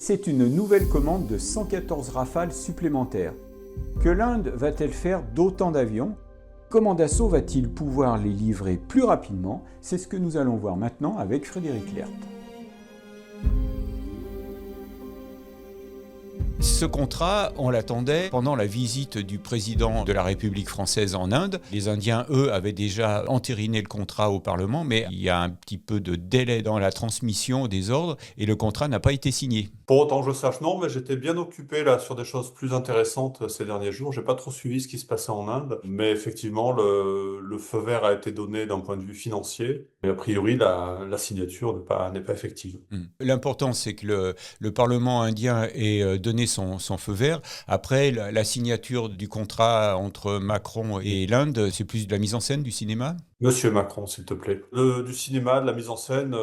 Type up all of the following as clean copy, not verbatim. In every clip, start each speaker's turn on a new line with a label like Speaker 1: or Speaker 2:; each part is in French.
Speaker 1: c'est une nouvelle commande de 114 Rafales supplémentaires. Que l'Inde va-t-elle faire d'autant d'avions ? Comment Dassault va-t-il pouvoir les livrer plus rapidement ? C'est ce que nous allons voir maintenant avec Frédéric Lerth.
Speaker 2: Ce contrat, on l'attendait pendant la visite du président de la République française en Inde. Les Indiens, eux, avaient déjà entériné le contrat au Parlement, mais il y a un petit peu de délai dans la transmission des ordres et le contrat n'a pas été signé.
Speaker 3: Pour autant que je sache, non, mais j'étais bien occupé là sur des choses plus intéressantes ces derniers jours. J'ai pas trop suivi ce qui se passait en Inde, mais effectivement, le feu vert a été donné d'un point de vue financier. Et a priori, la signature n'est pas effective.
Speaker 2: L'important, c'est que le Parlement indien ait donné son feu vert. Après, la signature du contrat entre Macron et l'Inde, c'est plus de la mise en scène du cinéma ?
Speaker 3: Monsieur Macron, s'il te plaît. Du cinéma, de la mise en scène,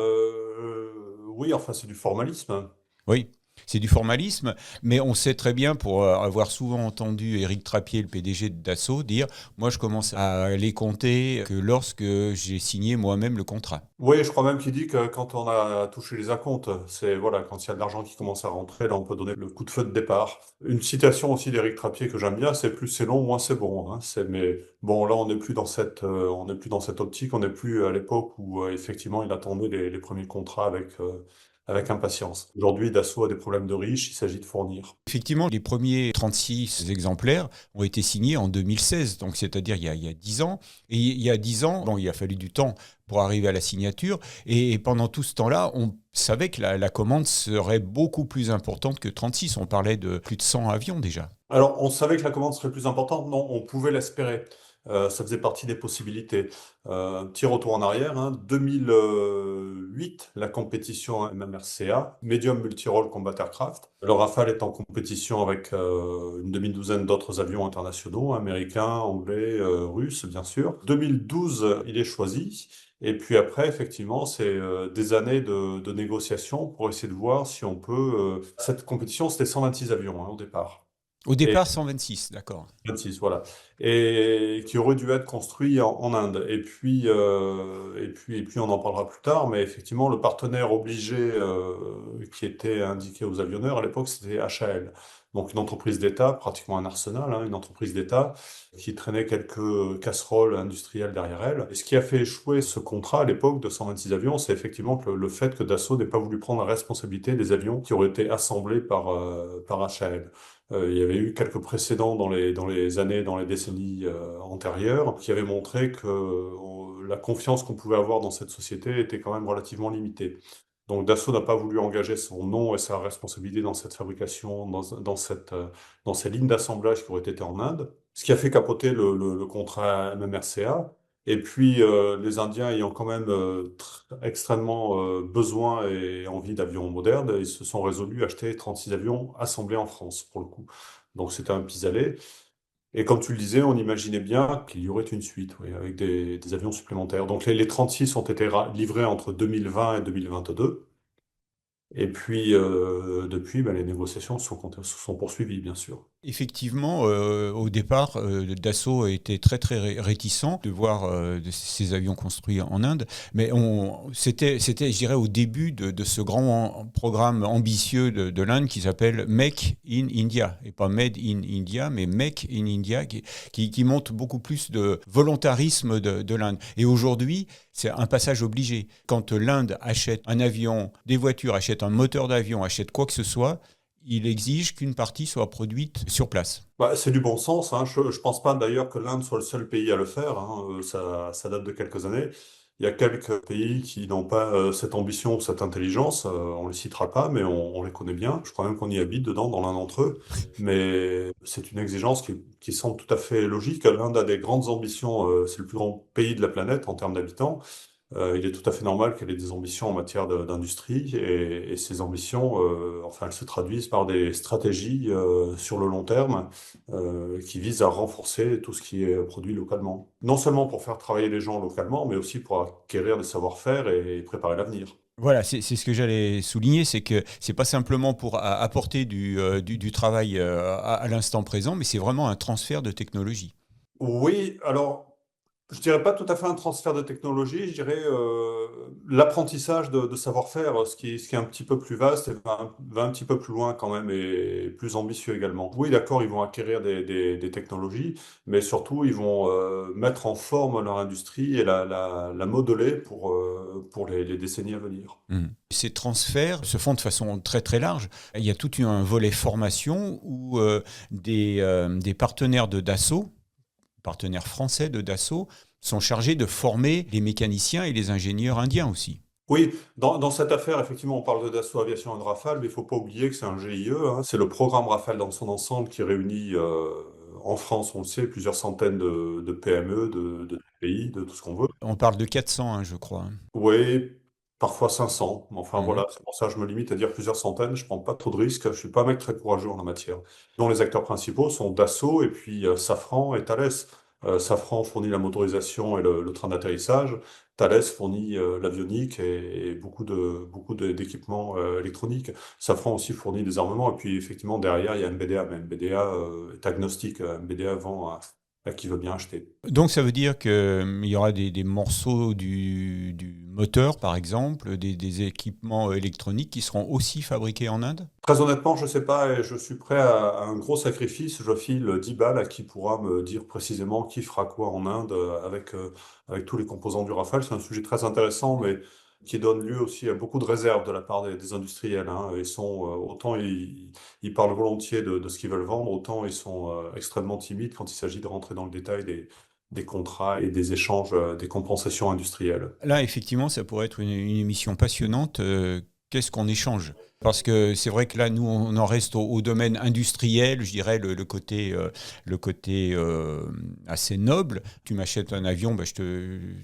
Speaker 3: oui, enfin, c'est du formalisme.
Speaker 2: Oui, c'est du formalisme, mais on sait très bien, pour avoir souvent entendu Éric Trappier, le PDG de Dassault, dire « Moi, je commence à les compter que lorsque j'ai signé moi-même le contrat ».
Speaker 3: Oui, je crois même qu'il dit que quand on a touché les acomptes, c'est voilà, quand il y a de l'argent qui commence à rentrer, là on peut donner le coup de feu de départ. Une citation aussi d'Éric Trappier que j'aime bien, c'est plus c'est long, moins c'est bon. Hein. Mais bon, là on n'est plus dans on n'est plus dans cette optique, on n'est plus à l'époque où effectivement il attendait les premiers contrats avec impatience. Aujourd'hui, Dassault a des problèmes de riches, il s'agit de fournir.
Speaker 2: Effectivement, les premiers 36 exemplaires ont été signés en 2016, donc c'est-à-dire il y a 10 ans. Et il y a 10 ans, bon, il a fallu du temps pour arriver à la signature. Et pendant tout ce temps-là, on savait que la commande serait beaucoup plus importante que 36. On parlait de plus de 100 avions déjà.
Speaker 3: Alors, on savait que la commande serait plus importante, non, on pouvait l'espérer. Ça faisait partie des possibilités. Un petit retour en arrière, hein, 2008, la compétition MMRCA, Medium Multi-Role Combat Aircraft. Le Rafale est en compétition avec une demi-douzaine d'autres avions internationaux, américains, anglais, russes, bien sûr. 2012, il est choisi. Et puis après, effectivement, c'est des années de négociations pour essayer de voir si on peut... Cette compétition, c'était 126 avions au départ.
Speaker 2: Au
Speaker 3: Et
Speaker 2: départ, 126, d'accord.
Speaker 3: 26, voilà. Et qui aurait dû être construit en Inde. Et puis, on en parlera plus tard, mais effectivement, le partenaire obligé qui était indiqué aux avionneurs à l'époque, c'était HAL. Donc une entreprise d'État, pratiquement un arsenal, hein, une entreprise d'État qui traînait quelques casseroles industrielles derrière elle. Et ce qui a fait échouer ce contrat à l'époque de 126 avions, c'est effectivement que le fait que Dassault n'ait pas voulu prendre la responsabilité des avions qui auraient été assemblés par HAL. Il y avait eu quelques précédents dans les décennies antérieures qui avaient montré que la confiance qu'on pouvait avoir dans cette société était quand même relativement limitée. Donc Dassault n'a pas voulu engager son nom et sa responsabilité dans cette fabrication, dans ces lignes d'assemblage qui auraient été en Inde, ce qui a fait capoter le contrat MMRCA. Et puis les Indiens ayant quand même extrêmement besoin et envie d'avions modernes, ils se sont résolus à acheter 36 avions assemblés en France pour le coup. Donc c'était un pis-aller. Et comme tu le disais, on imaginait bien qu'il y aurait une suite, oui, avec des avions supplémentaires. Donc les 36 ont été livrés entre 2020 et 2022. Et puis, depuis, les négociations se sont poursuivies, bien sûr.
Speaker 2: Effectivement, au départ, Dassault était très très réticent de voir ces avions construits en Inde, mais c'était, je dirais, au début de ce grand programme ambitieux de l'Inde qui s'appelle Make in India, et pas Made in India, mais Make in India, qui montre beaucoup plus de volontarisme de l'Inde. Et aujourd'hui, c'est un passage obligé. Quand l'Inde achète un avion, des voitures, achète un moteur d'avion, achète quoi que ce soit, il exige qu'une partie soit produite sur place.
Speaker 3: C'est du bon sens, hein. Je ne pense pas d'ailleurs que l'Inde soit le seul pays à le faire, hein. Ça date de quelques années. Il y a quelques pays qui n'ont pas cette ambition, cette intelligence. On ne les citera pas, mais on les connaît bien. Je crois même qu'on y habite dedans, dans l'un d'entre eux. Mais c'est une exigence qui semble tout à fait logique. L'Inde a des grandes ambitions. C'est le plus grand pays de la planète en termes d'habitants. Il est tout à fait normal qu'elle ait des ambitions en matière d'industrie et ces ambitions, elles se traduisent par des stratégies sur le long terme qui visent à renforcer tout ce qui est produit localement. Non seulement pour faire travailler les gens localement, mais aussi pour acquérir des savoir-faire et préparer l'avenir.
Speaker 2: Voilà, c'est ce que j'allais souligner, c'est que c'est pas simplement pour apporter du travail à l'instant présent, mais c'est vraiment un transfert de technologie.
Speaker 3: Oui, alors je dirais pas tout à fait un transfert de technologie, je dirais l'apprentissage de savoir-faire, ce qui est un petit peu plus vaste et va un petit peu plus loin quand même et plus ambitieux également. Oui, d'accord, ils vont acquérir des technologies, mais surtout, ils vont mettre en forme leur industrie et la modeler pour les décennies à venir.
Speaker 2: Ces transferts se font de façon très très large. Il y a tout un volet formation où des partenaires de Dassault, partenaires français de Dassault, sont chargés de former les mécaniciens et les ingénieurs indiens aussi.
Speaker 3: Oui, dans cette affaire, effectivement, on parle de Dassault Aviation et de Rafale, mais il ne faut pas oublier que c'est un GIE, hein. C'est le programme Rafale dans son ensemble qui réunit, en France, on le sait, plusieurs centaines de PME, de pays, de tout ce qu'on veut.
Speaker 2: On parle de 400, hein, je crois.
Speaker 3: Oui, parfois 500. Mais enfin
Speaker 2: Mhm.
Speaker 3: voilà, c'est pour ça que je me limite à dire plusieurs centaines. Je prends pas trop de risques. Je suis pas un mec très courageux en la matière. Dont les acteurs principaux sont Dassault et puis Safran et Thales. Safran fournit la motorisation et le train d'atterrissage. Thales fournit l'avionique et d'équipements électroniques. Safran aussi fournit des armements. Et puis effectivement derrière il y a MBDA. Mais MBDA est agnostique. MBDA vend à qui veut bien acheter.
Speaker 2: Donc ça veut dire qu'il y aura des morceaux du moteur, par exemple, des équipements électroniques qui seront aussi fabriqués en Inde?
Speaker 3: Très honnêtement, je sais pas et je suis prêt à un gros sacrifice. Je file 10 balles à qui pourra me dire précisément qui fera quoi en Inde avec tous les composants du Rafale. C'est un sujet très intéressant, mais qui donne lieu aussi à beaucoup de réserves de la part des industriels, hein. Ils sont, autant ils parlent volontiers de ce qu'ils veulent vendre, autant ils sont extrêmement timides quand il s'agit de rentrer dans le détail des contrats et des échanges, des compensations industrielles.
Speaker 2: Là, effectivement, ça pourrait être une émission passionnante. Qu'est-ce qu'on échange? Parce que c'est vrai que là, nous, on en reste au domaine industriel, je dirais le côté assez noble. Tu m'achètes un avion, ben,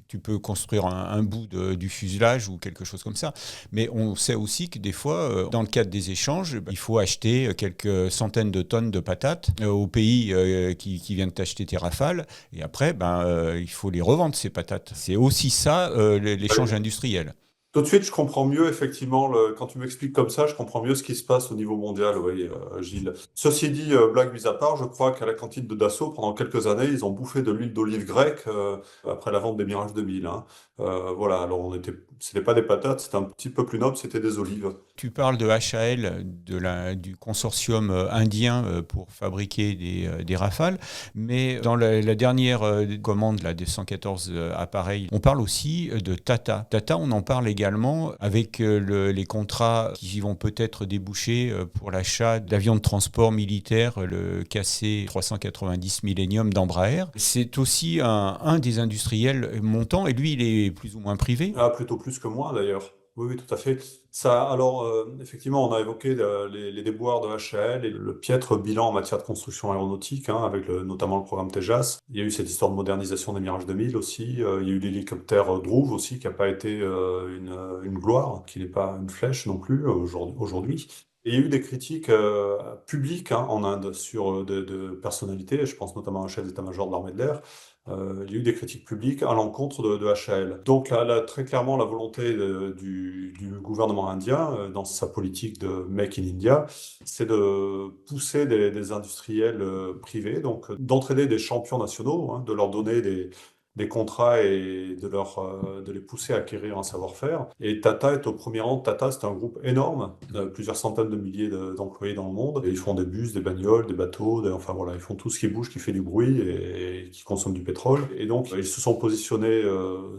Speaker 2: tu peux construire un bout du fuselage ou quelque chose comme ça. Mais on sait aussi que des fois, dans le cadre des échanges, ben, il faut acheter quelques centaines de tonnes de patates au pays qui vient de t'acheter tes rafales. Et après, ben, il faut les revendre, ces patates. C'est aussi ça, l'échange industriel.
Speaker 3: Tout de suite, je comprends mieux, effectivement, quand tu m'expliques comme ça, je comprends mieux ce qui se passe au niveau mondial, oui, Gilles. Ceci dit, blague mise à part, je crois qu'à la cantine de Dassault, pendant quelques années, ils ont bouffé de l'huile d'olive grecque après la vente des Mirage 2000, hein. Voilà, alors c'était pas des patates, c'était un petit peu plus noble, c'était des olives.
Speaker 2: Tu parles de HAL, du consortium indien pour fabriquer des Rafales, mais dans la dernière commande là, des 114 appareils, on parle aussi de Tata. Tata, on en parle également avec les contrats qui vont peut-être déboucher pour l'achat d'avions de transport militaire, le KC 390 Millennium d'Embraer. C'est aussi un des industriels montants, et lui, il est plus ou moins privé.
Speaker 3: Ah, plutôt plus que moi, d'ailleurs. Oui, oui, tout à fait. Ça, alors, effectivement, on a évoqué les déboires de HAL et le piètre bilan en matière de construction aéronautique, hein, avec notamment le programme Tejas. Il y a eu cette histoire de modernisation des Mirage 2000 aussi. Il y a eu l'hélicoptère Druve aussi, qui n'a pas été une gloire, qui n'est pas une flèche non plus aujourd'hui. Et il y a eu des critiques publiques, hein, en Inde sur de personnalités, je pense notamment à un chef d'état-major de l'armée de l'air. Il y a eu des critiques publiques à l'encontre de HAL. Donc là, très clairement, la volonté du gouvernement indien, dans sa politique de Make in India, c'est de pousser des industriels privés, donc d'entraîner des champions nationaux, hein, de leur donner des contrats et de les pousser à acquérir un savoir-faire. Et Tata est au premier rang. Tata, c'est un groupe énorme, plusieurs centaines de milliers d'employés dans le monde. Et ils font des bus, des bagnoles, des bateaux, enfin voilà, ils font tout ce qui bouge, qui fait du bruit et qui consomme du pétrole. Et donc, ils se sont positionnés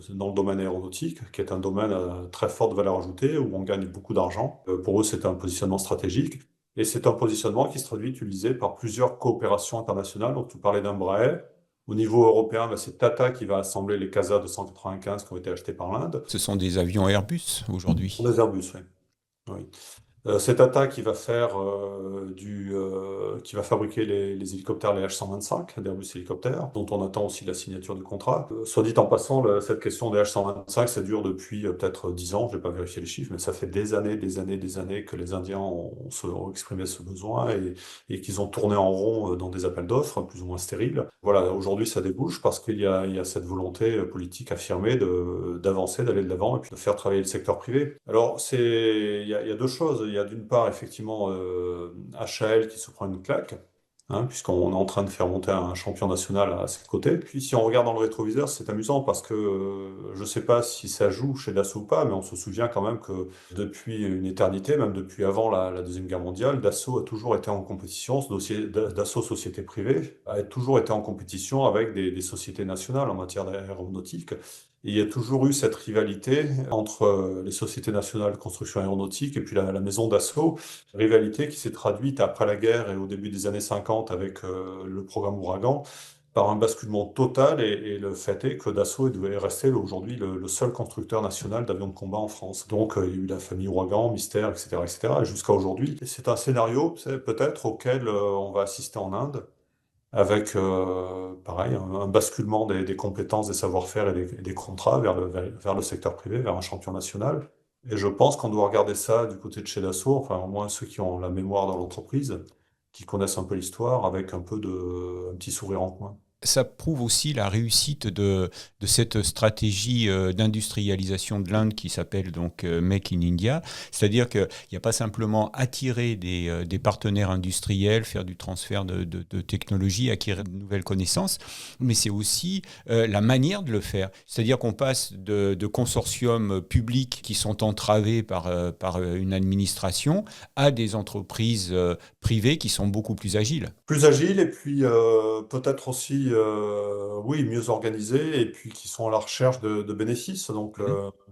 Speaker 3: dans le domaine aéronautique, qui est un domaine à très forte valeur ajoutée, où on gagne beaucoup d'argent. Pour eux, c'est un positionnement stratégique. Et c'est un positionnement qui se traduit, tu le disais, par plusieurs coopérations internationales. Donc, tu parlais d'Embraer. Au niveau européen, bah, c'est Tata qui va assembler les CASA 295 qui ont été achetés par l'Inde.
Speaker 2: Ce sont des avions Airbus aujourd'hui.
Speaker 3: Pour des Airbus, oui. Oui. C'est Tata qui va faire qui va fabriquer les hélicoptères, les H-125, d'Airbus Hélicoptères, dont on attend aussi la signature du contrat. Soit dit en passant, cette question des H-125, ça dure depuis peut-être 10 ans, je n'ai pas vérifié les chiffres, mais ça fait des années, des années, des années que les Indiens ont exprimé ce besoin et qu'ils ont tourné en rond dans des appels d'offres, plus ou moins stériles. Voilà, aujourd'hui ça débouche parce il y a cette volonté politique affirmée d'avancer, d'aller de l'avant et puis de faire travailler le secteur privé. Alors, il y a deux choses. Il y a d'une part, effectivement, HAL qui se prend une claque. hein, puisqu'on est en train de faire monter un champion national à ses côtés. Puis si on regarde dans le rétroviseur, c'est amusant parce que je ne sais pas si ça joue chez Dassault ou pas, mais on se souvient quand même que depuis une éternité, même depuis avant la Deuxième Guerre mondiale, Dassault a toujours été en compétition, Dassault Société privée, a toujours été en compétition avec des sociétés nationales en matière d'aéronautique. Et il y a toujours eu cette rivalité entre les sociétés nationales de construction aéronautique et puis la maison Dassault. Rivalité qui s'est traduite après la guerre et au début des années 50 avec le programme Ouragan par un basculement total et le fait est que Dassault est resté aujourd'hui le seul constructeur national d'avions de combat en France. Donc il y a eu la famille Ouragan, Mystère, etc., etc. Et jusqu'à aujourd'hui, c'est un scénario peut-être auquel on va assister en Inde avec pareil un basculement des compétences, des savoir-faire et des contrats vers le secteur privé, vers un champion national. Et je pense qu'on doit regarder ça du côté de chez Dassault, enfin au moins ceux qui ont la mémoire dans l'entreprise, qui connaissent un peu l'histoire, avec un petit sourire en coin.
Speaker 2: Ça prouve aussi la réussite de cette stratégie d'industrialisation de l'Inde qui s'appelle donc Make in India. C'est-à-dire qu'il n'y a pas simplement attirer des partenaires industriels, faire du transfert de technologie, acquérir de nouvelles connaissances, mais c'est aussi la manière de le faire. C'est-à-dire qu'on passe de consortiums publics qui sont entravés par une administration à des entreprises privées qui sont beaucoup plus agiles.
Speaker 3: Plus agile et puis peut-être aussi, oui, mieux organisé et puis qui sont à la recherche de bénéfices. Donc,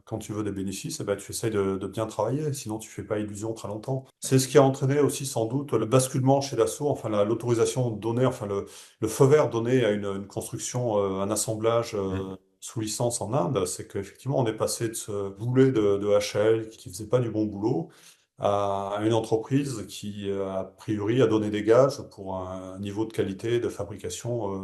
Speaker 3: quand tu veux des bénéfices, eh ben, tu essayes de bien travailler, sinon tu fais pas illusion très longtemps. C'est ce qui a entraîné aussi sans doute le basculement chez Dassault, enfin l'autorisation donnée, enfin le feu vert donné à une construction, un assemblage sous licence en Inde, c'est qu'effectivement on est passé de ce boulet de HAL qui faisait pas du bon boulot à une entreprise qui, a priori, a donné des gages pour un niveau de qualité de fabrication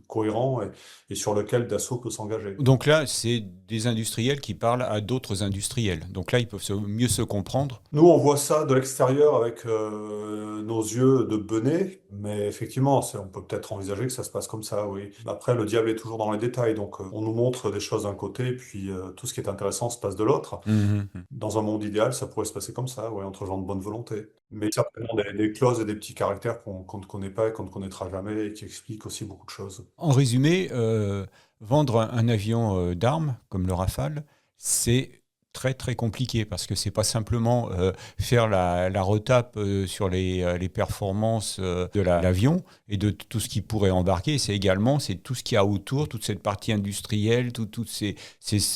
Speaker 3: cohérent et sur lequel Dassault peut s'engager.
Speaker 2: Donc là, c'est des industriels qui parlent à d'autres industriels. Donc là, ils peuvent mieux se comprendre.
Speaker 3: Nous, on voit ça de l'extérieur avec nos yeux de benets, mais effectivement, on peut peut-être envisager que ça se passe comme ça, oui. Après, le diable est toujours dans les détails, donc on nous montre des choses d'un côté, puis tout ce qui est intéressant se passe de l'autre.
Speaker 2: Mhm.
Speaker 3: Dans un monde idéal, ça pourrait se passer comme ça, ouais, entre gens de bonne volonté. Mais certainement des clauses et des petits caractères qu'on ne connaît pas et qu'on ne connaîtra jamais et qui expliquent aussi beaucoup de choses.
Speaker 2: En résumé, vendre un avion d'armes comme le Rafale, c'est très très compliqué parce que c'est pas simplement faire la retape sur les performances de l'avion et de tout ce qui pourrait embarquer, c'est tout ce qu'il y a autour, toute cette partie industrielle, tous ces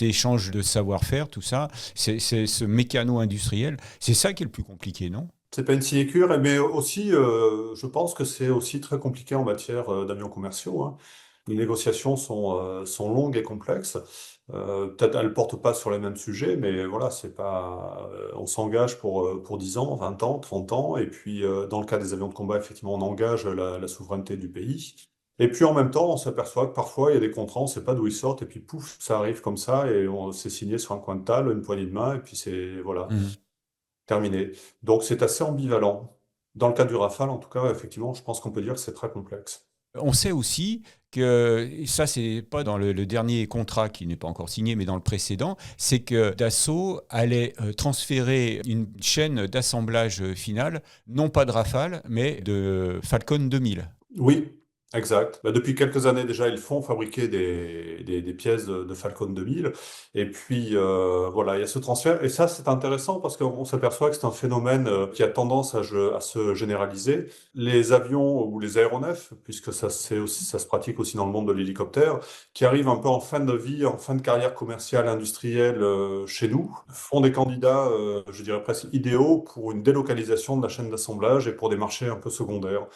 Speaker 2: échanges de savoir-faire, tout ça, c'est ce mécano industriel, c'est ça qui est le plus compliqué, non?
Speaker 3: C'est pas une sinécure, mais aussi, je pense que c'est aussi très compliqué en matière d'avions commerciaux, hein. Les négociations sont longues et complexes. Peut-être elles ne portent pas sur les mêmes sujets, mais voilà, c'est pas, on s'engage pour 10 ans, 20 ans, 30 ans, et puis dans le cas des avions de combat, effectivement, on engage la souveraineté du pays. Et puis en même temps, on s'aperçoit que parfois, il y a des contrats, on ne sait pas d'où ils sortent, et puis pouf, ça arrive comme ça, et c'est signé sur un coin de table, une poignée de main, et puis c'est, voilà,
Speaker 2: Mhm.
Speaker 3: terminé. Donc c'est assez ambivalent. Dans le cas du Rafale, en tout cas, effectivement, je pense qu'on peut dire que c'est très complexe.
Speaker 2: On sait aussi que, et ça c'est pas dans le dernier contrat qui n'est pas encore signé, mais dans le précédent, c'est que Dassault allait transférer une chaîne d'assemblage finale, non pas de Rafale, mais de Falcon 2000.
Speaker 3: Oui, exact. Bah, depuis quelques années déjà, ils font fabriquer des pièces de Falcon 2000. Et puis, voilà, il y a ce transfert. Et ça, c'est intéressant parce qu'on s'aperçoit que c'est un phénomène qui a tendance à se généraliser. Les avions ou les aéronefs, puisque ça se pratique aussi dans le monde de l'hélicoptère, qui arrivent un peu en fin de vie, en fin de carrière commerciale, industrielle chez nous, font des candidats, je dirais presque idéaux pour une délocalisation de la chaîne d'assemblage et pour des marchés un peu secondaires.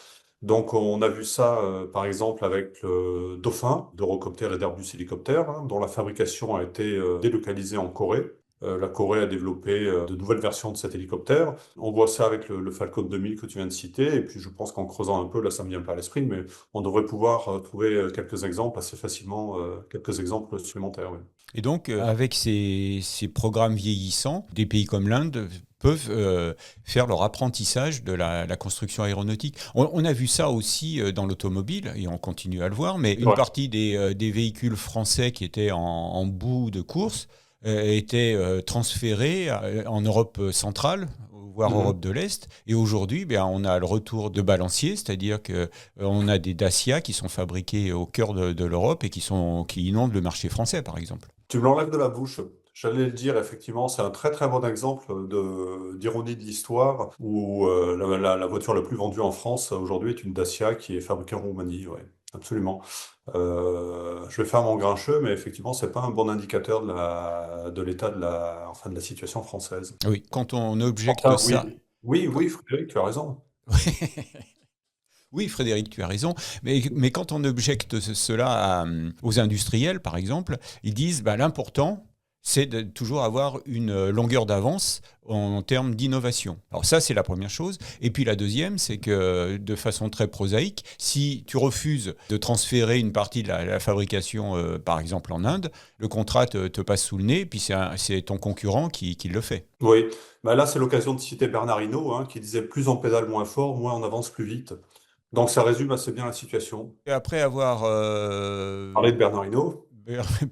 Speaker 3: Donc, on a vu ça, par exemple, avec le Dauphin d'Eurocopter et d'Airbus Hélicoptère, hein, dont la fabrication a été délocalisée en Corée. La Corée a développé de nouvelles versions de cet hélicoptère. On voit ça avec le Falcon 2000 que tu viens de citer. Et puis, je pense qu'en creusant un peu, là, ça me vient pas à l'esprit, mais on devrait pouvoir trouver quelques exemples assez facilement, quelques exemples supplémentaires. Oui.
Speaker 2: Et donc, avec ces programmes vieillissants, des pays comme l'Inde peuvent faire leur apprentissage de la construction aéronautique. On a vu ça aussi dans l'automobile, et on continue à le voir, mais une
Speaker 3: Ouais.
Speaker 2: partie des véhicules français qui étaient en bout de course étaient transférés en Europe centrale, voire
Speaker 3: Mhm.
Speaker 2: Europe de l'Est. Et aujourd'hui, ben, on a le retour de balanciers, c'est-à-dire que on a des Dacia qui sont fabriqués au cœur de l'Europe et qui inondent le marché français, par exemple.
Speaker 3: Tu me l'enlèves de la bouche. J'allais le dire, effectivement, c'est un très très bon exemple d'ironie de l'histoire où la voiture la plus vendue en France aujourd'hui est une Dacia qui est fabriquée en Roumanie. Ouais, absolument. Je vais faire mon grincheux, mais effectivement, c'est pas un bon indicateur de l'état enfin, de la situation française.
Speaker 2: Oui, quand on objecte
Speaker 3: Enfin,
Speaker 2: ça.
Speaker 3: oui, oui, oui, Frédéric, tu as raison.
Speaker 2: Oui, Frédéric, tu as raison. Mais quand on objecte cela aux industriels, par exemple, ils disent bah, l'important, c'est de toujours avoir une longueur d'avance en termes d'innovation. Alors ça, c'est la première chose. Et puis la deuxième, c'est que de façon très prosaïque, si tu refuses de transférer une partie de la fabrication, par exemple en Inde, le contrat te passe sous le nez, puis c'est ton concurrent qui le fait.
Speaker 3: Oui, bah là, c'est l'occasion de citer Bernard Hinault, hein, qui disait plus on pédale moins fort, moins on avance plus vite. Donc ça résume assez bien la situation.
Speaker 2: Et après avoir
Speaker 3: Parler de Bernard Hinault.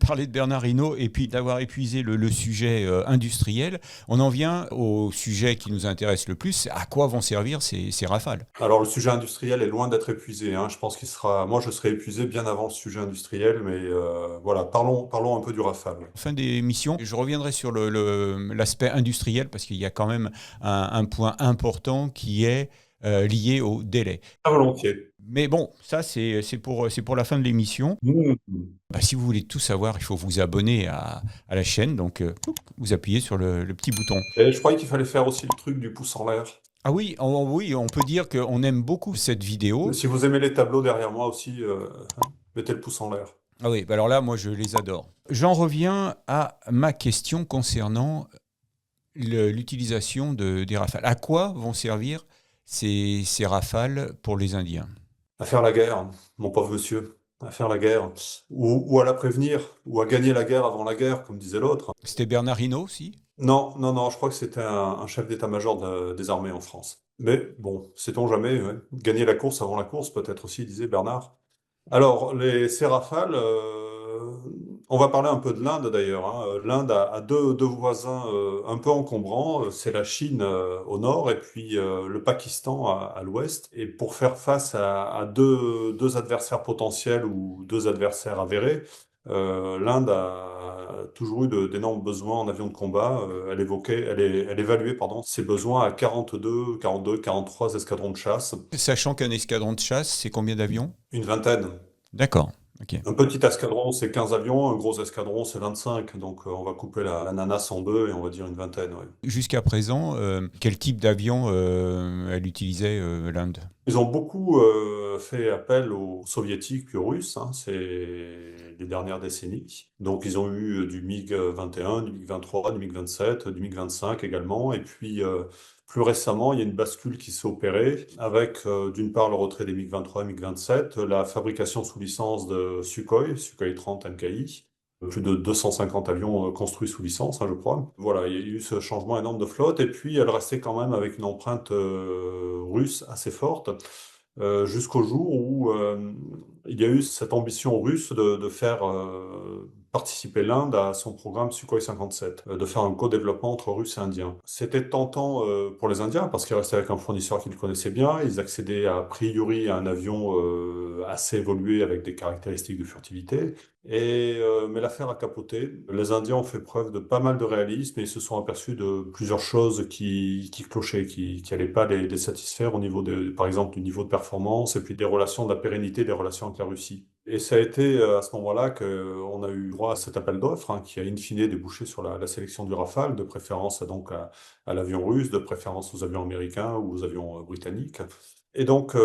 Speaker 2: parlé de Bernard Hinault et puis d'avoir épuisé le sujet industriel, on en vient au sujet qui nous intéresse le plus, à quoi vont servir ces rafales.
Speaker 3: Alors le sujet industriel est loin d'être épuisé, hein. Je pense moi je serai épuisé bien avant le sujet industriel, mais voilà, parlons un peu du Rafale.
Speaker 2: Fin des missions, je reviendrai sur l'aspect industriel parce qu'il y a quand même un point important qui est lié au délai.
Speaker 3: Très volontiers.
Speaker 2: Mais bon, ça c'est pour la fin de l'émission.
Speaker 3: Mmh.
Speaker 2: Bah, si vous voulez tout savoir, il faut vous abonner à la chaîne. Donc, vous appuyez sur le petit bouton.
Speaker 3: Et je croyais qu'il fallait faire aussi le truc du pouce en l'air.
Speaker 2: Ah oui, oui, on peut dire qu'on aime beaucoup cette vidéo.
Speaker 3: Si vous aimez les tableaux derrière moi aussi, mettez le pouce en l'air.
Speaker 2: Ah oui, bah alors là, moi, je les adore. J'en reviens à ma question concernant l'utilisation des rafales. À quoi vont servir ces rafales pour les Indiens?
Speaker 3: À faire la guerre, mon pauvre monsieur. À faire la guerre. Ou à la prévenir, ou à gagner la guerre avant la guerre, comme disait l'autre.
Speaker 2: C'était Bernard Hinault aussi?
Speaker 3: Non, non, non, je crois que c'était un chef d'état-major des armées en France. Mais bon, sait-on jamais, ouais. Gagner la course avant la course, peut-être aussi, disait Bernard. Alors, ces rafales, on va parler un peu de l'Inde d'ailleurs, hein. L'Inde a deux voisins un peu encombrants, c'est la Chine au nord et puis le Pakistan à l'ouest. Et pour faire face à deux adversaires potentiels ou deux adversaires avérés, l'Inde a toujours eu d'énormes besoins en avions de combat. Elle évaluait pardon, ses besoins à 43 escadrons de chasse,
Speaker 2: Sachant qu'un escadron de chasse, c'est combien d'avions?
Speaker 3: une vingtaine.
Speaker 2: D'accord, ok.
Speaker 3: Un petit escadron, c'est 15 avions, un gros escadron, c'est 25. Donc, on va couper la nanas en deux et on va dire une vingtaine. Ouais.
Speaker 2: Jusqu'à présent, quel type d'avion elle utilisait, l'Inde?
Speaker 3: Ils ont beaucoup fait appel aux soviétiques puis aux russes, hein, c'est les dernières décennies. Donc, ils ont eu du MiG-21, du MiG-23, du MiG-27, du MiG-25 également. Et puis, plus récemment, il y a une bascule qui s'est opérée avec, d'une part, le retrait des MiG-23 et MiG-27, la fabrication sous licence de Sukhoi 30 MKI. Plus de 250 avions construits sous licence, hein, je crois. Voilà, il y a eu ce changement énorme de flotte, et puis elle restait quand même avec une empreinte russe assez forte, jusqu'au jour où il y a eu cette ambition russe de faire participer l'Inde à son programme Sukhoi 57, de faire un co-développement entre Russes et Indiens. C'était tentant pour les Indiens parce qu'ils restaient avec un fournisseur qu'ils connaissaient bien, ils accédaient a priori à un avion assez évolué avec des caractéristiques de furtivité. Mais l'affaire a capoté. Les Indiens ont fait preuve de pas mal de réalisme et ils se sont aperçus de plusieurs choses qui clochaient, qui n'allaient pas les satisfaire au niveau par exemple, du niveau de performance et puis des relations, de la pérennité des relations avec la Russie. Et ça a été à ce moment-là qu'on a eu droit à cet appel d'offres, hein, qui a in fine débouché sur la sélection du Rafale, de préférence donc à l'avion russe, de préférence aux avions américains ou aux avions britanniques. Et donc,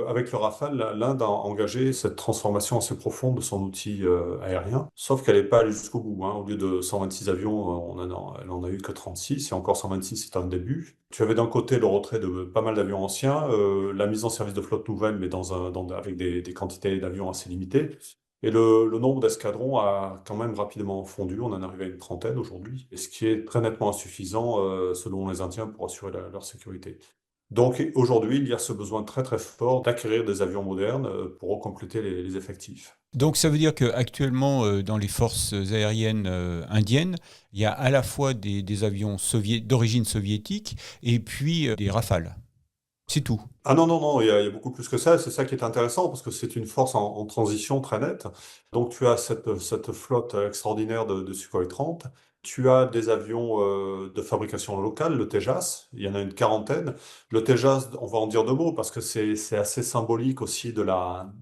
Speaker 3: avec le Rafale, l'Inde a engagé cette transformation assez profonde de son outil aérien, sauf qu'elle n'est pas allée jusqu'au bout, hein. Au lieu de 126 avions, elle en a eu que 36, et encore 126, c'est un début. Tu avais d'un côté le retrait de pas mal d'avions anciens, la mise en service de flottes nouvelles, mais avec des quantités d'avions assez limitées. Et le nombre d'escadrons a quand même rapidement fondu, on en arrive à une trentaine aujourd'hui, et ce qui est très nettement insuffisant selon les Indiens pour assurer leur sécurité. Donc aujourd'hui, il y a ce besoin très très fort d'acquérir des avions modernes pour compléter les effectifs.
Speaker 2: Donc ça veut dire qu'actuellement, dans les forces aériennes indiennes, il y a à la fois des avions d'origine soviétique et puis des Rafales. C'est tout.
Speaker 3: Ah non, non, non, il y a beaucoup plus que ça. C'est ça qui est intéressant parce que c'est une force en transition très nette. Donc tu as cette flotte extraordinaire de Sukhoi 30. Tu as des avions de fabrication locale, le Tejas. Il y en a une quarantaine. Le Tejas, on va en dire deux mots parce que c'est assez symbolique aussi de la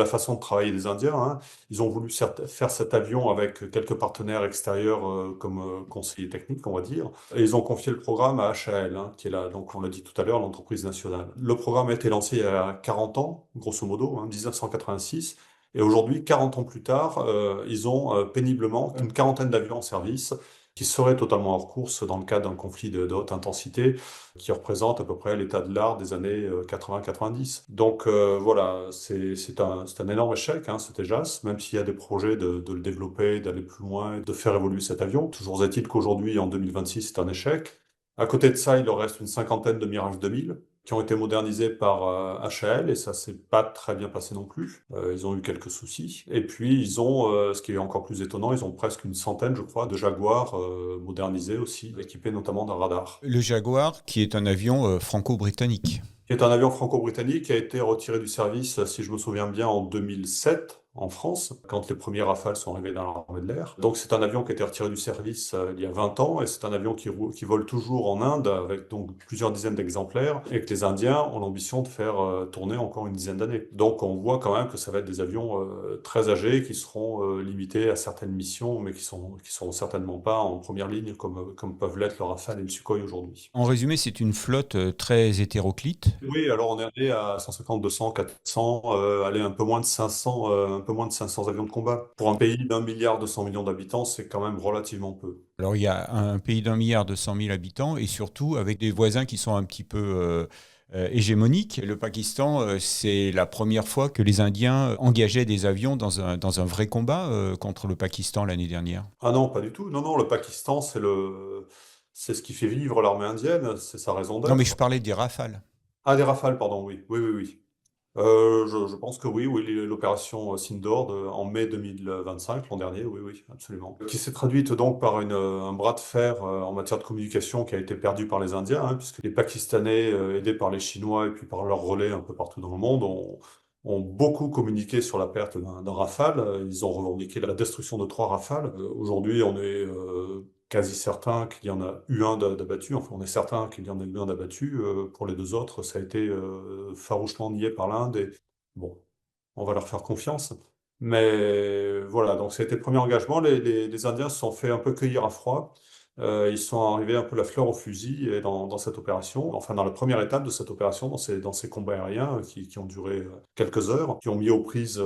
Speaker 3: façon de travailler des Indiens, hein. Ils ont voulu faire cet avion avec quelques partenaires extérieurs comme conseillers techniques, on va dire. Et ils ont confié le programme à HAL, hein, qui est là, donc on l'a dit tout à l'heure, l'entreprise nationale. Le programme a été lancé il y a 40 ans, grosso modo, hein, 1986. Et aujourd'hui, 40 ans plus tard, ils ont péniblement une quarantaine d'avions en service qui seraient totalement hors course dans le cadre d'un conflit de haute intensité qui représente à peu près l'état de l'art des années 80-90. Donc voilà, c'est un énorme échec, hein, ce Tejas, même s'il y a des projets de le développer, d'aller plus loin, de faire évoluer cet avion. Toujours est-il qu'aujourd'hui, en 2026, c'est un échec. À côté de ça, il leur reste une cinquantaine de Mirage 2000 qui ont été modernisés par HAL et ça s'est pas très bien passé non plus. Ils ont eu quelques soucis. Et puis ils ont, ce qui est encore plus étonnant, ils ont presque une centaine, je crois, de Jaguars modernisés aussi, équipés notamment d'un radar.
Speaker 2: Le Jaguar, qui est un avion franco-britannique.
Speaker 3: Qui est un avion franco-britannique qui a été retiré du service, si je me souviens bien, en 2007 en France, quand les premiers Rafales sont arrivés dans l'armée de l'air. Donc c'est un avion qui a été retiré du service il y a 20 ans et c'est un avion qui vole toujours en Inde avec donc plusieurs dizaines d'exemplaires et que les Indiens ont l'ambition de faire tourner encore une dizaine d'années. Donc on voit quand même que ça va être des avions très âgés qui seront limités à certaines missions mais qui sont certainement pas en première ligne comme peuvent l'être le Rafale et le Sukhoi aujourd'hui.
Speaker 2: En résumé, c'est une flotte très hétéroclite.
Speaker 3: Oui, alors on est allé à 150, 200, 400, allez, un peu moins de 500, un peu moins de 500 avions de combat. Pour un pays d'1 milliard 200 millions d'habitants, c'est quand même relativement peu.
Speaker 2: Alors il y a un pays d'1 milliard 200 000 habitants et surtout avec des voisins qui sont un petit peu hégémoniques. Le Pakistan, c'est la première fois que les Indiens engageaient des avions dans un vrai combat contre le Pakistan l'année dernière.
Speaker 3: Ah non, pas du tout. Non, non, le Pakistan, c'est ce qui fait vivre l'armée indienne, c'est sa raison
Speaker 2: Non, mais je
Speaker 3: d'être.
Speaker 2: parlais des Rafales.
Speaker 3: Ah, des Rafales, pardon, oui, oui, oui, oui. Je pense que oui, oui, l'opération Sindor en mai 2025, l'an dernier, oui, oui, absolument. Qui s'est traduite donc par un bras de fer en matière de communication qui a été perdu par les Indiens, hein, puisque les Pakistanais, aidés par les Chinois et puis par leurs relais un peu partout dans le monde, ont beaucoup communiqué sur la perte d'un Rafale. Ils ont revendiqué la destruction de 3 Rafales. Aujourd'hui, on est quasi certain qu'il y en a eu un d'abattu. Enfin, on est certain qu'il y en a eu un d'abattu. Pour les deux autres, ça a été farouchement nié par l'Inde. Et bon, on va leur faire confiance. Mais voilà, donc ça a été le premier engagement. Les Indiens se sont fait un peu cueillir à froid. Ils sont arrivés un peu la fleur au fusil et dans cette opération, enfin dans la première étape de cette opération, dans ces combats aériens qui ont duré quelques heures, qui ont mis aux prises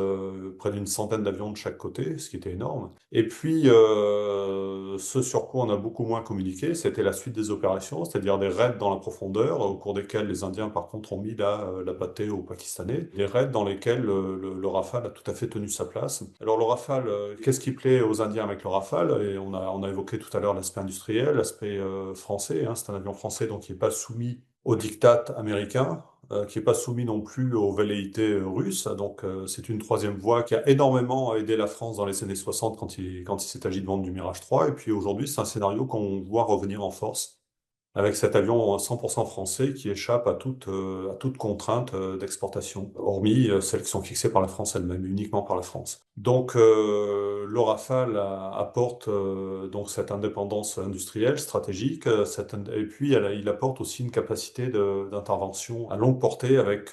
Speaker 3: près d'une centaine d'avions de chaque côté, ce qui était énorme. Et puis, ce sur quoi on a beaucoup moins communiqué, c'était la suite des opérations, c'est-à-dire des raids dans la profondeur, au cours desquels les Indiens, par contre, ont mis la pâtée aux Pakistanais. Des raids dans lesquels le Rafale a tout à fait tenu sa place. Alors, le Rafale, qu'est-ce qui plaît aux Indiens avec le Rafale? Et on a évoqué tout à l'heure l'aspect industriel, l'aspect français, hein, c'est un avion français, donc qui n'est pas soumis au diktat américain, qui n'est pas soumis non plus aux velléités russes. Donc, c'est une troisième voie qui a énormément aidé la France dans les années 60 quand il s'est agi de vendre du Mirage 3. Et puis aujourd'hui, c'est un scénario qu'on voit revenir en force avec cet avion 100% français qui échappe à toute contrainte d'exportation, hormis celles qui sont fixées par la France elle-même, uniquement par la France. Donc le Rafale apporte donc cette indépendance industrielle, stratégique, et puis il apporte aussi une capacité d'intervention à longue portée avec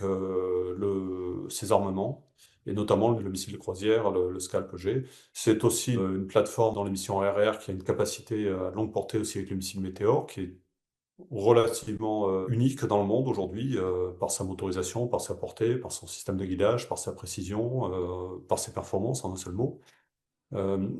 Speaker 3: ses armements. Et notamment le missile de croisière, le Scalp G. C'est aussi une plateforme dans les missions RR qui a une capacité à longue portée aussi avec le missile Météor, qui est relativement unique dans le monde aujourd'hui, par sa motorisation, par sa portée, par son système de guidage, par sa précision, par ses performances en un seul mot.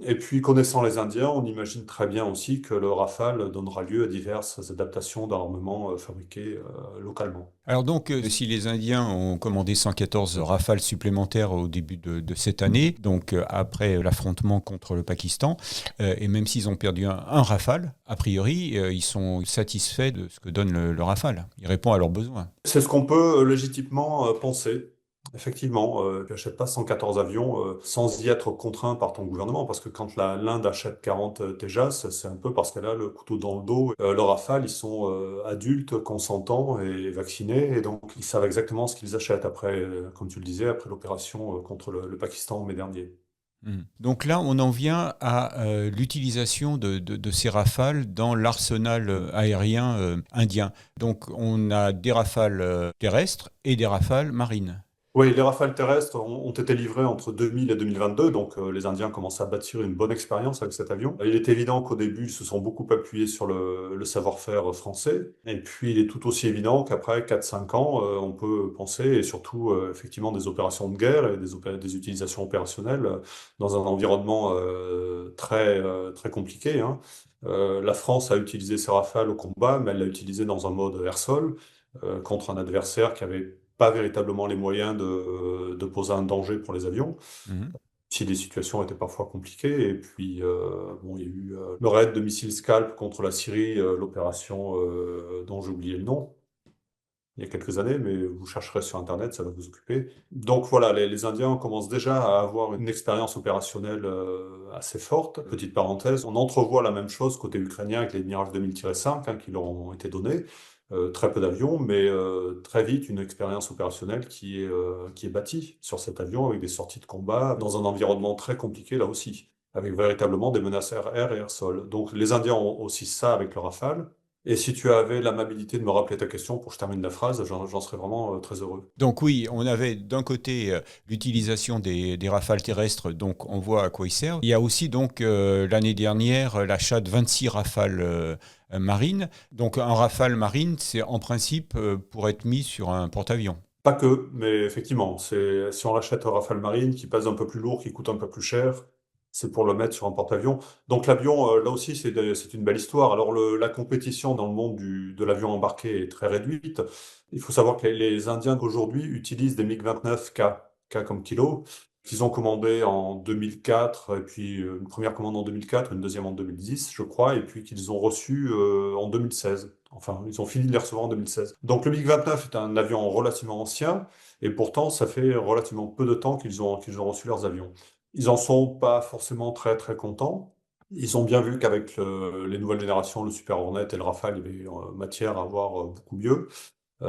Speaker 3: Et puis, connaissant les Indiens, on imagine très bien aussi que le Rafale donnera lieu à diverses adaptations d'armements fabriqués localement.
Speaker 2: Alors donc, si les Indiens ont commandé 114 rafales supplémentaires au début de cette année, donc après l'affrontement contre le Pakistan, et même s'ils ont perdu un rafale, a priori, ils sont satisfaits de ce que donne le rafale. Il répond à leurs besoins.
Speaker 3: C'est ce qu'on peut légitimement penser. Effectivement, tu n'achètes pas 114 avions sans y être contraint par ton gouvernement, parce que quand l'Inde achète 40 Tejas, c'est un peu parce qu'elle a le couteau dans le dos. Le Rafale, ils sont adultes, consentants et vaccinés, et donc ils savent exactement ce qu'ils achètent après, comme tu le disais, après l'opération contre le Pakistan en mai dernier.
Speaker 2: Donc là, on en vient à l'utilisation de ces rafales dans l'arsenal aérien indien. Donc on a des rafales terrestres et des rafales marines.
Speaker 3: Oui, les Rafales terrestres ont été livrés entre 2000 et 2022, donc les Indiens commencent à bâtir une bonne expérience avec cet avion. Il est évident qu'au début, ils se sont beaucoup appuyés sur le savoir-faire français, et puis il est tout aussi évident qu'après 4-5 ans, on peut penser, et surtout effectivement des opérations de guerre et des utilisations opérationnelles dans un environnement très compliqué, hein. La France a utilisé ses Rafales au combat, mais elle l'a utilisé dans un mode air-sol contre un adversaire qui avait pas véritablement les moyens de poser un danger pour les avions,
Speaker 2: Mhm.
Speaker 3: si les situations étaient parfois compliquées. Et puis, bon, il y a eu le raid de missiles Scalp contre la Syrie, l'opération dont j'ai oublié le nom, il y a quelques années, mais vous chercherez sur Internet, ça va vous occuper. Donc voilà, les Indiens commencent déjà à avoir une expérience opérationnelle assez forte. Petite parenthèse, on entrevoit la même chose côté ukrainien avec les Mirage 2000-5 qui leur ont été donnés. Très peu d'avions, mais très vite une expérience opérationnelle qui est bâtie sur cet avion avec des sorties de combat dans un environnement très compliqué là aussi, avec véritablement des menaces air et air-sol. Donc les Indiens ont aussi ça avec le Rafale. Et si tu avais l'amabilité de me rappeler ta question pour que je termine la phrase, j'en serais vraiment très heureux.
Speaker 2: Donc oui, on avait d'un côté l'utilisation des rafales terrestres, donc on voit à quoi ils servent. Il y a aussi donc l'année dernière l'achat de 26 rafales marines. Donc un rafale marine, c'est en principe pour être mis sur un porte-avions.
Speaker 3: Pas que, mais effectivement, si on rachète un Rafale Marine qui pèse un peu plus lourd, qui coûte un peu plus cher, c'est pour le mettre sur un porte-avions. Donc l'avion, là aussi, c'est une belle histoire. Alors la compétition dans le monde de l'avion embarqué est très réduite. Il faut savoir que les Indiens d'aujourd'hui utilisent des MiG-29K, K comme kilo, qu'ils ont commandé en 2004, et puis une première commande en 2004, une deuxième en 2010, je crois, et puis qu'ils ont reçu en 2016. Enfin, ils ont fini de les recevoir en 2016. Donc le MiG-29 est un avion relativement ancien, et pourtant, ça fait relativement peu de temps qu'ils ont reçu leurs avions. Ils en sont pas forcément très contents. Ils ont bien vu qu'avec les nouvelles générations, le Super Hornet et le Rafale, il y avait matière à avoir beaucoup mieux.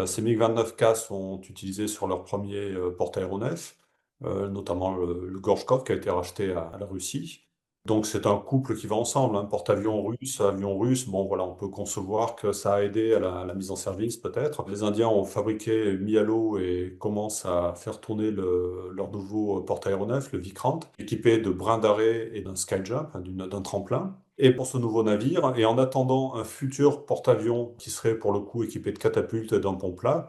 Speaker 3: Ces MiG-29K sont utilisés sur leur premier porte-aéronef, notamment le Gorchkov qui a été racheté à la Russie. Donc c'est un couple qui va ensemble, hein, porte-avions russe, avion russe. Bon voilà, on peut concevoir que ça a aidé à la mise en service peut-être. Les Indiens ont fabriqué, mis à l'eau et commencent à faire tourner leur nouveau porte-aéronef, le Vikrant, équipé de brins d'arrêt et d'un skyjump, hein, d'un tremplin. Et pour ce nouveau navire, et en attendant un futur porte-avions qui serait pour le coup équipé de catapultes et d'un pont-plat,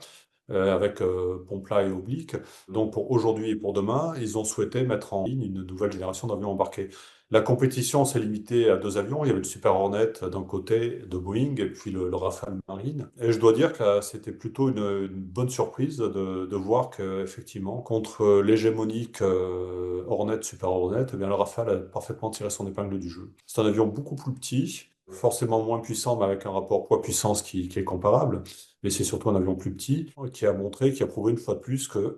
Speaker 3: avec pont-plat et oblique. Donc pour aujourd'hui et pour demain, ils ont souhaité mettre en ligne une nouvelle génération d'avions embarqués. La compétition s'est limitée à deux avions. Il y avait le Super Hornet d'un côté de Boeing et puis le Rafale Marine. Et je dois dire que c'était plutôt une bonne surprise de voir qu'effectivement, contre l'hégémonique Hornet, Super Hornet, eh bien, le Rafale a parfaitement tiré son épingle du jeu. C'est un avion beaucoup plus petit, forcément moins puissant, mais avec un rapport poids-puissance qui est comparable. Mais c'est surtout un avion plus petit qui a montré, qui a prouvé une fois de plus que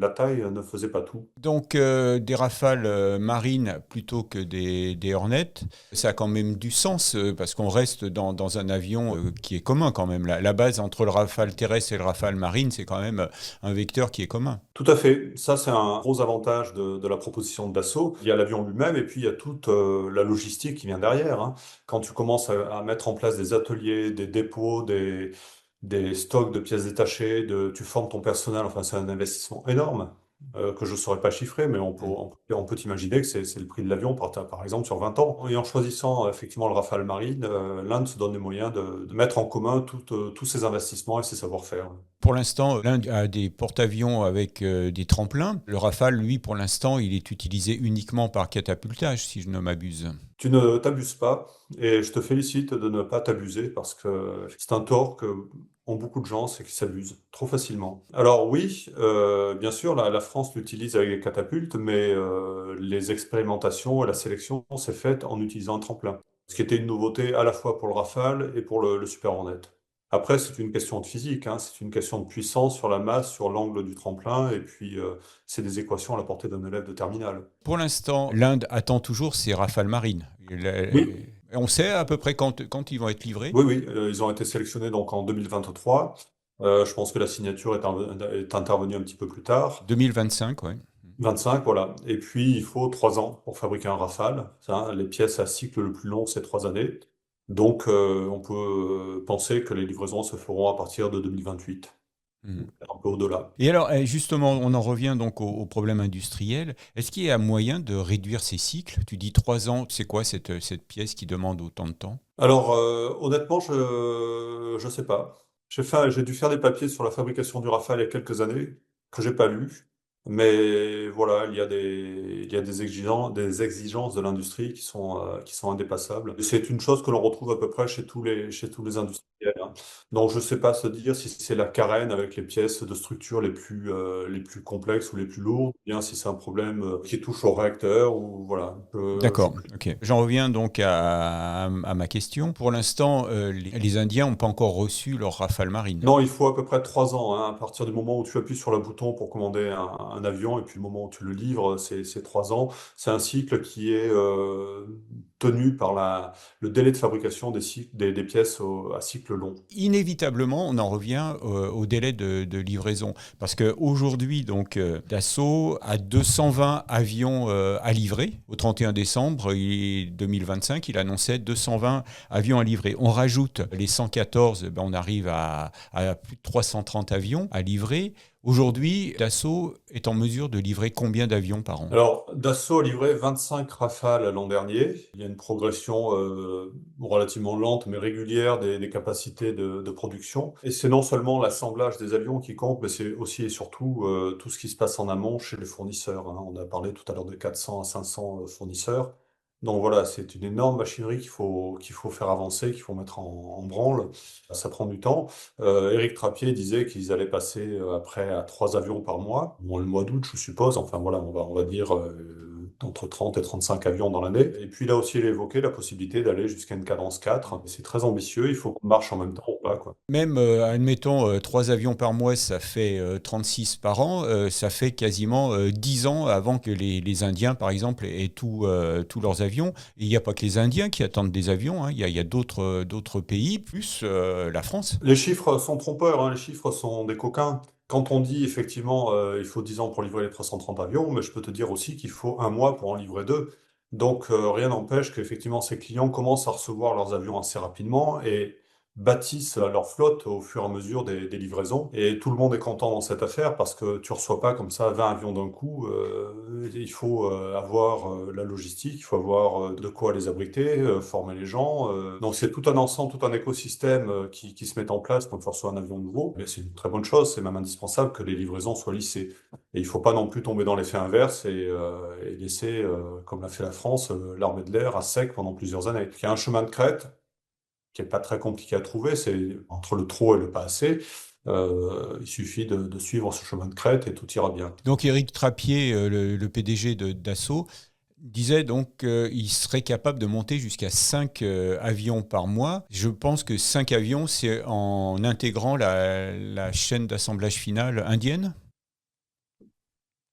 Speaker 3: la taille ne faisait pas tout.
Speaker 2: Donc des rafales marines plutôt que des Hornets, ça a quand même du sens parce qu'on reste dans un avion qui est commun quand même. La base entre le rafale terrestre et le rafale marine, c'est quand même un vecteur qui est commun.
Speaker 3: Tout à fait. Ça, c'est un gros avantage de la proposition de Dassault. Il y a l'avion lui-même et puis il y a toute la logistique qui vient derrière, hein. Quand tu commences à mettre en place des ateliers, des dépôts, des stocks de pièces détachées, tu formes ton personnel, enfin, c'est un investissement énorme. que je ne saurais pas chiffrer, mais on peut imaginer que c'est le prix de l'avion, par exemple, sur 20 ans. Et en choisissant effectivement le Rafale Marine, l'Inde se donne les moyens de mettre en commun tous ses investissements et ses savoir-faire.
Speaker 2: Pour l'instant, l'Inde a des porte-avions avec des tremplins. Le Rafale, lui, pour l'instant, il est utilisé uniquement par catapultage, si je ne m'abuse.
Speaker 3: Tu ne t'abuses pas, et je te félicite de ne pas t'abuser parce que c'est un tort que ont beaucoup de gens, c'est qu'ils s'abusent trop facilement. Alors oui, bien sûr, la France l'utilise avec les catapultes, mais les expérimentations et la sélection s'est faite en utilisant un tremplin, ce qui était une nouveauté à la fois pour le Rafale et pour le Super Hornet. Après, c'est une question de physique, hein, c'est une question de puissance sur la masse, sur l'angle du tremplin, et puis c'est des équations à la portée d'un élève de terminale.
Speaker 2: Pour l'instant, l'Inde attend toujours ses Rafales marines.
Speaker 3: Oui,
Speaker 2: On sait à peu près quand ils vont être livrés.
Speaker 3: oui, oui, ils ont été sélectionnés donc en 2023. Je pense que la signature est intervenue un petit peu plus tard.
Speaker 2: 2025, ouais.
Speaker 3: 25, voilà. Et puis, il faut 3 ans pour fabriquer un Rafale. Ça, les pièces à cycle le plus long, c'est 3 années. Donc, on peut penser que les livraisons se feront à partir de 2028,
Speaker 2: Mhm.
Speaker 3: un peu au-delà.
Speaker 2: Et alors, justement, on en revient donc au problème industriel. Est-ce qu'il y a moyen de réduire ces cycles? Tu dis 3 ans, c'est quoi cette pièce qui demande autant de temps?
Speaker 3: Alors, honnêtement, je sais pas. J'ai dû faire des papiers sur la fabrication du Rafale il y a quelques années que j'ai pas lus. Mais voilà, il y a des exigences de l'industrie qui sont indépassables. Et c'est une chose que l'on retrouve à peu près chez tous les industriels, hein. Donc, je sais pas se dire si c'est la carène avec les pièces de structure les plus complexes ou les plus lourdes, ou bien si c'est un problème qui touche au réacteur ou voilà.
Speaker 2: D'accord, ok. J'en reviens donc à ma question. Pour l'instant, les Indiens n'ont pas encore reçu leur Rafale marine.
Speaker 3: Non, il faut à peu près 3 ans, hein, à partir du moment où tu appuies sur le bouton pour commander un avion et puis le moment où tu le livres, c'est 3 ans. C'est un cycle qui est tenu par le délai de fabrication des pièces à cycle long.
Speaker 2: Inévitablement, on en revient au délai de livraison. Parce qu'aujourd'hui, donc, Dassault a 220 avions à livrer. Au 31 décembre 2025, il annonçait 220 avions à livrer. On rajoute les 114, ben on arrive à plus de 330 avions à livrer. Aujourd'hui, Dassault est en mesure de livrer combien d'avions par an?
Speaker 3: Alors, Dassault a livré 25 Rafales l'an dernier. Il y a une progression relativement lente mais régulière des capacités de production. Et c'est non seulement l'assemblage des avions qui compte, mais c'est aussi et surtout tout ce qui se passe en amont chez les fournisseurs, hein. On a parlé tout à l'heure de 400 à 500 fournisseurs. Donc voilà, c'est une énorme machinerie qu'il faut faire avancer, qu'il faut mettre en branle. Ça prend du temps. Éric Trappier disait qu'ils allaient passer après à 3 avions par mois. Bon, le mois d'août, je suppose. Enfin voilà, on va dire entre 30 et 35 avions dans l'année. Et puis là aussi, il a évoqué la possibilité d'aller jusqu'à une cadence 4. C'est très ambitieux. Il faut qu'on marche en même temps ou pas, quoi.
Speaker 2: Même, admettons, 3 avions par mois, ça fait 36 par an, ça fait quasiment 10 ans avant que les Indiens, par exemple, aient tous leurs avions. Et il n'y a pas que les Indiens qui attendent des avions, hein. Il y a d'autres pays, plus la France.
Speaker 3: Les chiffres sont trompeurs, hein. Les chiffres sont des coquins. Quand on dit effectivement il faut 10 ans pour livrer les 330 avions, mais je peux te dire aussi qu'il faut un mois pour en livrer deux. Donc rien n'empêche qu'effectivement ces clients commencent à recevoir leurs avions assez rapidement et bâtissent leur flotte au fur et à mesure des livraisons. Et tout le monde est content dans cette affaire parce que tu reçois pas comme ça 20 avions d'un coup. Il faut avoir la logistique, il faut avoir de quoi les abriter, former les gens. Donc c'est tout un ensemble, tout un écosystème qui se met en place quand tu reçois un avion nouveau. Mais c'est une très bonne chose, c'est même indispensable que les livraisons soient lissées. Et il faut pas non plus tomber dans l'effet inverse et laisser, comme l'a fait la France, l'armée de l'air à sec pendant plusieurs années. Il y a un chemin de crête qui est pas très compliqué à trouver, c'est entre le trop et le pas assez. Il suffit de suivre ce chemin de crête et tout ira bien.
Speaker 2: Donc Éric Trappier, le PDG de Dassault, disait donc qu'il serait capable de monter jusqu'à 5 avions par mois. Je pense que 5 avions, c'est en intégrant la chaîne d'assemblage finale indienne.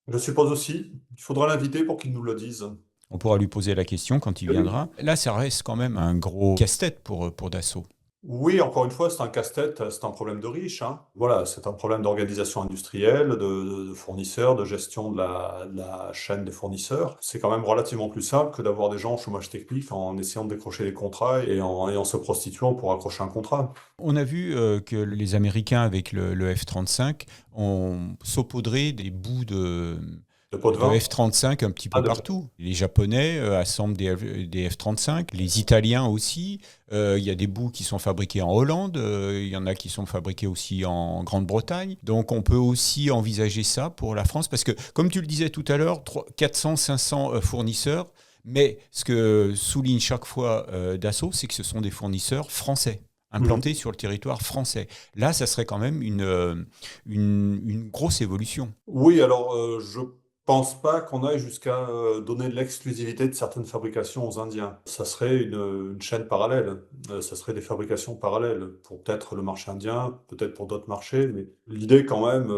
Speaker 3: Je suppose aussi, il faudra l'inviter pour qu'il nous le dise.
Speaker 2: On pourra lui poser la question quand il
Speaker 3: Oui.
Speaker 2: viendra. Là, ça reste quand même un gros casse-tête pour Dassault.
Speaker 3: Oui, encore une fois, c'est un casse-tête, c'est un problème de riches, hein. Voilà, c'est un problème d'organisation industrielle, de fournisseurs, de gestion de la chaîne des fournisseurs. C'est quand même relativement plus simple que d'avoir des gens au chômage technique en essayant de décrocher des contrats et en se prostituant pour accrocher un contrat.
Speaker 2: On a vu que les Américains, avec le F-35, ont saupoudré des bouts
Speaker 3: De pot de
Speaker 2: de
Speaker 3: vin?
Speaker 2: F-35 un petit
Speaker 3: Ah,
Speaker 2: peu partout. Les Japonais assemblent des F-35, les Italiens aussi. Il y a des bouts qui sont fabriqués en Hollande, il y en a qui sont fabriqués aussi en Grande-Bretagne. Donc on peut aussi envisager ça pour la France, parce que comme tu le disais tout à l'heure, 400, 500 fournisseurs, mais ce que souligne chaque fois Dassault, c'est que ce sont des fournisseurs français
Speaker 3: mhm.
Speaker 2: implantés sur le territoire français. Là, ça serait quand même une grosse évolution.
Speaker 3: Oui, alors je pense pas qu'on aille jusqu'à donner l'exclusivité de certaines fabrications aux Indiens. Ça serait une chaîne parallèle. Ça serait des fabrications parallèles pour peut-être le marché indien, peut-être pour d'autres marchés. Mais l'idée quand même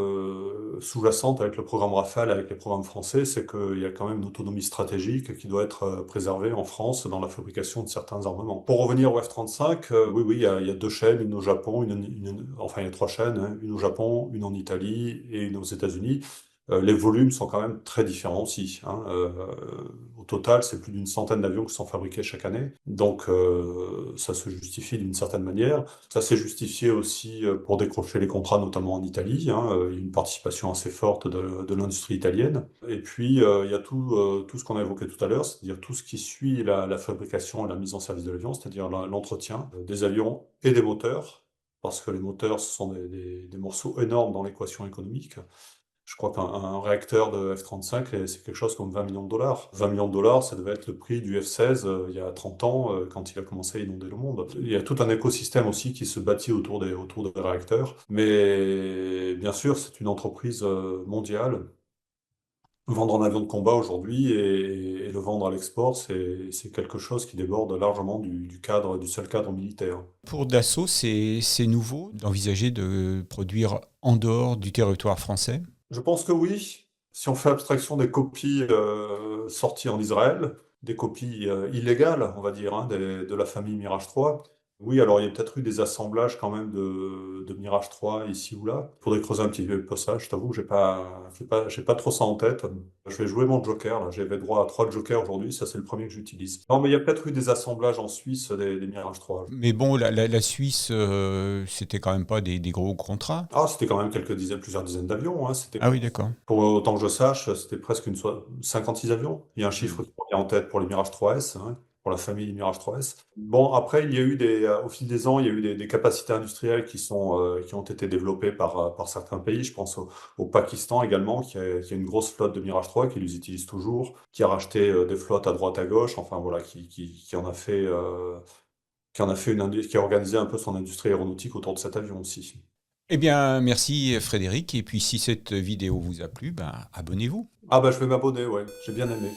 Speaker 3: sous-jacente avec le programme Rafale, avec les programmes français, c'est qu'il y a quand même une autonomie stratégique qui doit être préservée en France dans la fabrication de certains armements. Pour revenir au F-35, oui, oui, il y a deux chaînes, une au Japon, enfin il y a trois chaînes, hein, une au Japon, une en Italie et une aux États-Unis. Les volumes sont quand même très différents aussi, hein. Au total, c'est plus d'une centaine d'avions qui sont fabriqués chaque année. Donc, ça se justifie d'une certaine manière. Ça s'est justifié aussi pour décrocher les contrats, notamment en Italie, hein. Il y a une participation assez forte de l'industrie italienne. Et puis, il y a tout ce qu'on a évoqué tout à l'heure, c'est-à-dire tout ce qui suit la fabrication et la mise en service de l'avion, c'est-à-dire l'entretien des avions et des moteurs, parce que les moteurs, ce sont des morceaux énormes dans l'équation économique. Je crois qu'un réacteur de F-35, c'est quelque chose comme 20 millions de dollars. 20 millions de dollars, ça devait être le prix du F-16 il y a 30 ans, quand il a commencé à inonder le monde. Il y a tout un écosystème aussi qui se bâtit autour des réacteurs. Mais bien sûr, c'est une entreprise mondiale. Vendre un avion de combat aujourd'hui et le vendre à l'export, c'est quelque chose qui déborde largement du seul cadre militaire.
Speaker 2: Pour Dassault, c'est nouveau d'envisager de produire en dehors du territoire français.
Speaker 3: Je pense que oui. Si on fait abstraction des copies sorties en Israël, des copies illégales, on va dire, hein, de la famille Mirage 3. Oui, alors il y a peut-être eu des assemblages quand même de Mirage 3 ici ou là. Il faudrait creuser un petit peu ça, je t'avoue, j'ai pas trop ça en tête. Je vais jouer mon joker, là. J'avais droit à 3 jokers aujourd'hui, ça c'est le premier que j'utilise. Non, mais il y a peut-être eu des assemblages en Suisse des Mirage 3.
Speaker 2: Mais bon, la Suisse, c'était quand même pas des gros contrats.
Speaker 3: Ah, c'était quand même plusieurs dizaines d'avions, hein.
Speaker 2: Ah oui, d'accord.
Speaker 3: Pour autant que je sache, c'était presque 56 avions. Il y a un
Speaker 2: Hmm.
Speaker 3: chiffre qui me vient en tête pour les Mirage 3S, hein, pour la famille Mirage 3S. Bon, après, il y a eu au fil des ans, il y a eu des capacités industrielles qui ont été développées par certains pays. Je pense au Pakistan également, qui a une grosse flotte de Mirage 3, qui les utilise toujours, qui a racheté des flottes à droite à gauche, enfin voilà, qui a organisé un peu son industrie aéronautique autour de cet avion aussi.
Speaker 2: Eh bien, merci Frédéric. Et puis, si cette vidéo vous a plu, ben, abonnez-vous.
Speaker 3: Ah bah je vais m'abonner, ouais, j'ai bien aimé.